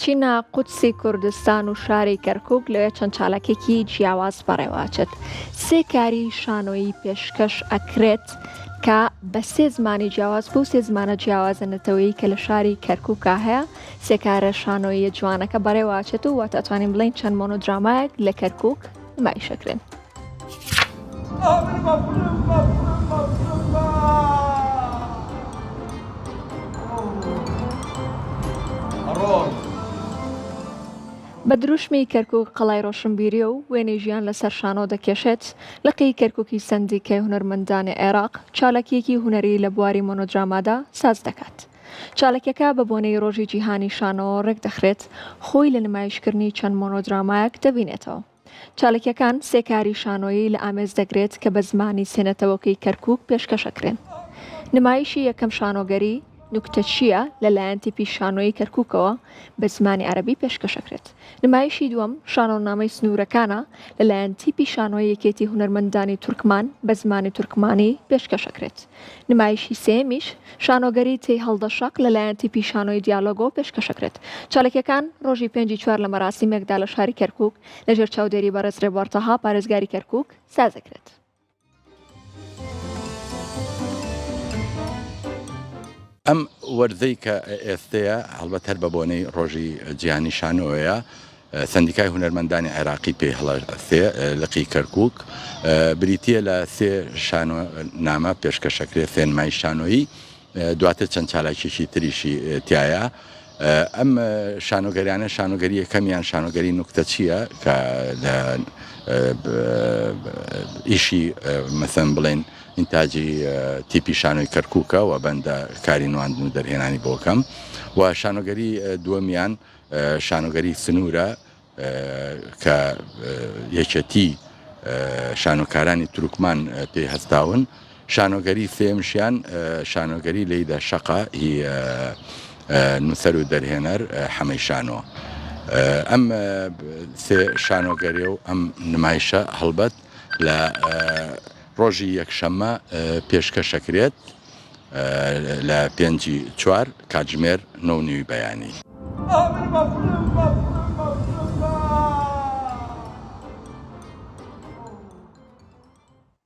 چینە قودسی کوردستان و شاری کەرکووک لەوێ چەند چالاکێکی جیاواز بەڕێواچێت. سێ کاری شانۆیی پێشکەش ئەکرێت کە بە سێ زمانی جیاواز بوو سێ زمانە جیاوازنەتەوەی کە لە شاری کەرکووکە هەیە. سێکارە شانۆیی جوانەکە بەڕێواچێت و واتەتوانین بڵین چەند مۆنۆدرامایەک لە کەرکووک نمایشەکرێن. بە دروشمی کەرکووک قەڵای ڕۆشنبیریە و وێنەی ژیان لەسەر شانۆ دەکێشێت. لەقی کەرکووکی سندیکەی هونەرمەندانی عێراق چالاکیەکی هونەری لە بواری مۆنۆدرامادا ساز دەکات. چالاکیەکە بە بۆنەی ڕۆژی جیهانی شانۆ ڕێک دەخرێت خۆی لە نمایشکردنی چەند مۆنۆدرامایەک دەبینێتەوە. چالاکیەکان سێکاری شانۆیی لە ئامێز دەگرێت کە بە زمانی سێنەتەوەکەی کەرکووک پێشکەشەکرێن. نمایشی یەکەم شانۆگەری نوکتە چییە لەلایەن تیپی شانۆیی کەرکووکەوە بە زمانی عەرەبی پێشکەشەکرێت. نمایشی دووەم شانۆنامەی سنوورەکانە لەلایەن تیپی شانۆی یەکێتی هونەرمەندانی تورکمان بە زمانی تورکمانی پێشکەشەکرێت. نمایشی سێمیش شانۆگەری تێی هەڵدەشەق لەلایەن تیپی شانۆی دیالۆگۆ پێشکەشەکرێت. چالاکیەکان ڕۆژی 5/4 لە مەراسیمێکدا لە شاری کەرکووک لەژێر چاودێری بەڕێز ڕێبوارتەها پارێزگاری کەرکووک سازەکرێت. ئەم وەرزەی کە ئێستەیە هەڵبەت هەر بە بۆنەی ڕۆژی جیهانی شانۆیە سندیکای هونەرمەندانی عێراقی پێی هەڵەسێ لەقی کەرکووک بریتیە لە سێ شانۆنامە پێشکەشەکرێت سێ نمای شانۆیی دواتر چەند چالاکیێکی تریشی تایە. ئەم شانۆگەریانە شانۆگەری یەکەمیان شانۆگەری نوکتە چییە کە لە ئیشی مەسەن بڵێن ئینتاجی تیپی شانۆی کەرکووکە و بەندە کاری نواندن و دەرهێنانی بۆکەم و شانۆگەری دووەمیان شانۆگەری سنوورە کە یەکەتی شانۆکارانی تورکمان پێی هەستاون. شانۆگەری سێمشیان شانۆگەری لەیدا شەقا هی نووسەر و دەرهێنەر حەمەی شانۆ. ئەم سێ شانۆگەری و ئەم نمایشە هەڵبەت لە ڕۆژی یەکشەممە پێشکەشەکرێت لە 5/4 کاتژمێر 9:30 بەیانی.